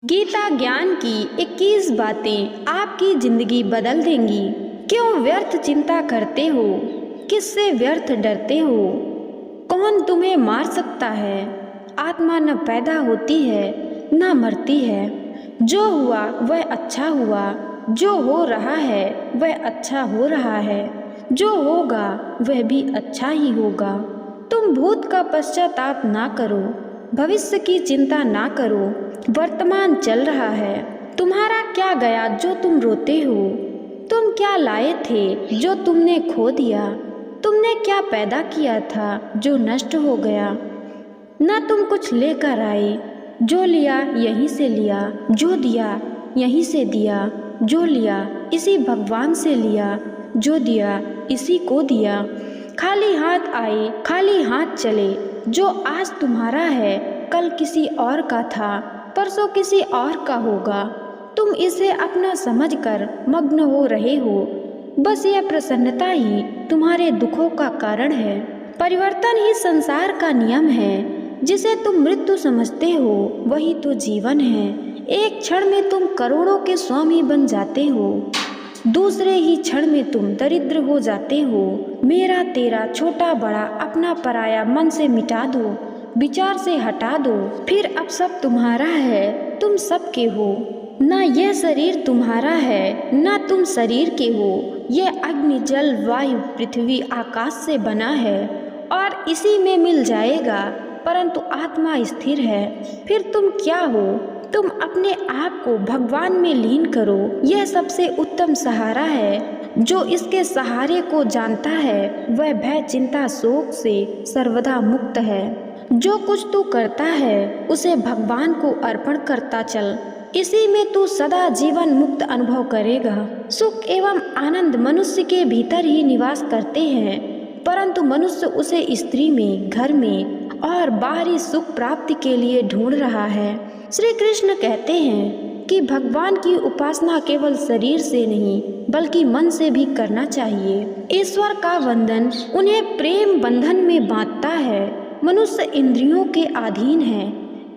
गीता ज्ञान की 21 बातें आपकी जिंदगी बदल देंगी। क्यों व्यर्थ चिंता करते हो? किससे व्यर्थ डरते हो? कौन तुम्हें मार सकता है? आत्मा न पैदा होती है न मरती है। जो हुआ वह अच्छा हुआ, जो हो रहा है वह अच्छा हो रहा है, जो होगा वह भी अच्छा ही होगा। तुम भूत का पश्चाताप ना करो, भविष्य की चिंता ना करो। वर्तमान चल रहा है। तुम्हारा क्या गया जो तुम रोते हो? तुम क्या लाए थे जो तुमने खो दिया? तुमने क्या पैदा किया था जो नष्ट हो गया? न तुम कुछ लेकर आए, जो लिया यहीं से लिया, जो दिया यहीं से दिया, जो लिया इसी भगवान से लिया, जो दिया इसी को दिया। खाली हाथ आए खाली हाथ चले। जो आज तुम्हारा है कल किसी और का था, परसों किसी और का होगा। तुम इसे अपना समझकर मग्न हो रहे हो। बस यह प्रसन्नता ही तुम्हारे दुखों का कारण है। परिवर्तन ही संसार का नियम है। जिसे तुम मृत्यु समझते हो वही तो जीवन है। एक क्षण में तुम करोड़ों के स्वामी बन जाते हो, दूसरे ही क्षण में तुम दरिद्र हो जाते हो। मेरा तेरा छोटा बड़ा अपना पराया मन से मिटा दो, विचार से हटा दो। फिर अब सब तुम्हारा है, तुम सबके हो। ना यह शरीर तुम्हारा है ना तुम शरीर के हो। यह अग्नि जल वायु पृथ्वी आकाश से बना है और इसी में मिल जाएगा, परंतु आत्मा स्थिर है। फिर तुम क्या हो? तुम अपने आप को भगवान में लीन करो। यह सबसे उत्तम सहारा है। जो इसके सहारे को जानता है वह भय चिंता शोक से सर्वदा मुक्त है। जो कुछ तू करता है उसे भगवान को अर्पण करता चल, इसी में तू सदा जीवन मुक्त अनुभव करेगा। सुख एवं आनंद मनुष्य के भीतर ही निवास करते हैं, परंतु मनुष्य उसे स्त्री में, घर में और बाहरी सुख प्राप्ति के लिए ढूंढ रहा है। श्री कृष्ण कहते हैं कि भगवान की उपासना केवल शरीर से नहीं बल्कि मन से भी करना चाहिए। ईश्वर का वंदन उन्हें प्रेम बंधन में बांधता है। मनुष्य इंद्रियों के अधीन है,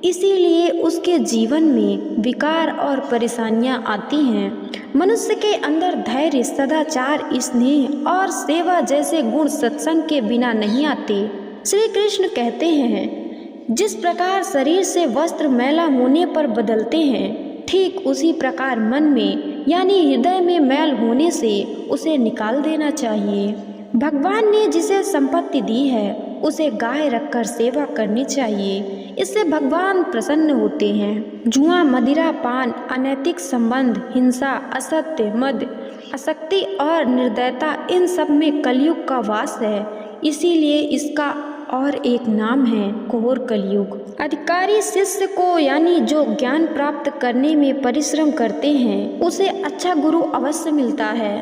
इसीलिए उसके जीवन में विकार और परेशानियां आती हैं। मनुष्य के अंदर धैर्य, सदाचार, स्नेह और सेवा जैसे गुण सत्संग के बिना नहीं आते। श्री कृष्ण कहते हैं, जिस प्रकार शरीर से वस्त्र मैला होने पर बदलते हैं, ठीक उसी प्रकार मन में यानी हृदय में मैल होने से उसे निकाल देना चाहिए। भगवान ने जिसे संपत्ति दी है उसे गाय रखकर सेवा करनी चाहिए। इससे भगवान प्रसन्न होते हैं। जुआ, मदिरा, पान, अनैतिक संबंध, हिंसा, असत्य, मद, आसक्ति और निर्दयता, इन सब में कलयुग का वास है। इसीलिए इसका और एक नाम है घोर कलयुग। अधिकारी शिष्य को यानी जो ज्ञान प्राप्त करने में परिश्रम करते हैं उसे अच्छा गुरु अवश्य मिलता है।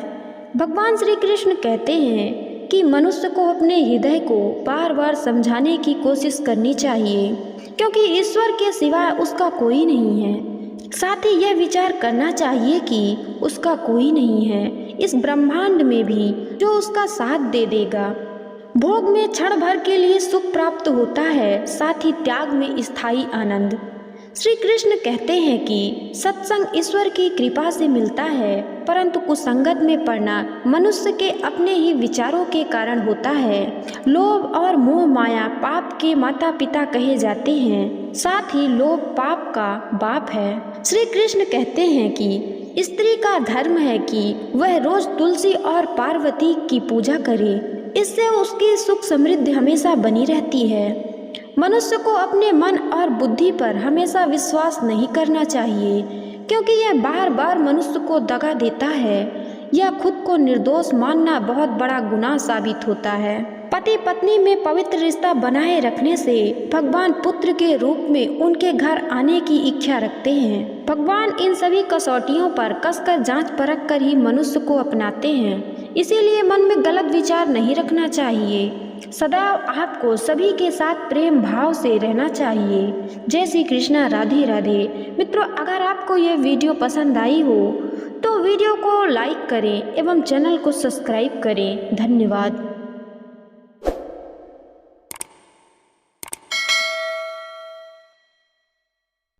भगवान श्री कृष्ण कहते हैं कि मनुष्य को अपने हृदय को बार बार समझाने की कोशिश करनी चाहिए, क्योंकि ईश्वर के सिवाय उसका कोई नहीं है। साथ ही यह विचार करना चाहिए कि उसका कोई नहीं है इस ब्रह्मांड में भी जो उसका साथ दे देगा। भोग में क्षण भर के लिए सुख प्राप्त होता है, साथ ही त्याग में स्थायी आनंद। श्री कृष्ण कहते हैं कि सत्संग ईश्वर की कृपा से मिलता है, परंतु कुसंगत में पड़ना मनुष्य के अपने ही विचारों के कारण होता है। लोभ और मोह माया पाप के माता पिता कहे जाते हैं, साथ ही लोभ पाप का बाप है। श्री कृष्ण कहते हैं कि स्त्री का धर्म है कि वह रोज तुलसी और पार्वती की पूजा करे, इससे उसकी सुख समृद्धि हमेशा बनी रहती है। मनुष्य को अपने मन और बुद्धि पर हमेशा विश्वास नहीं करना चाहिए, क्योंकि यह बार बार मनुष्य को दगा देता है। यह खुद को निर्दोष मानना बहुत बड़ा गुनाह साबित होता है। पति पत्नी में पवित्र रिश्ता बनाए रखने से भगवान पुत्र के रूप में उनके घर आने की इच्छा रखते हैं। भगवान इन सभी कसौटियों पर कसकर जांच परख कर ही मनुष्य को अपनाते हैं। इसीलिए मन में गलत विचार नहीं रखना चाहिए। सदा आपको सभी के साथ प्रेम भाव से रहना चाहिए। जय श्री कृष्णा, राधे राधे। मित्रों, अगर आपको यह वीडियो पसंद आई हो तो वीडियो को लाइक करें एवं चैनल को सब्सक्राइब करें। धन्यवाद।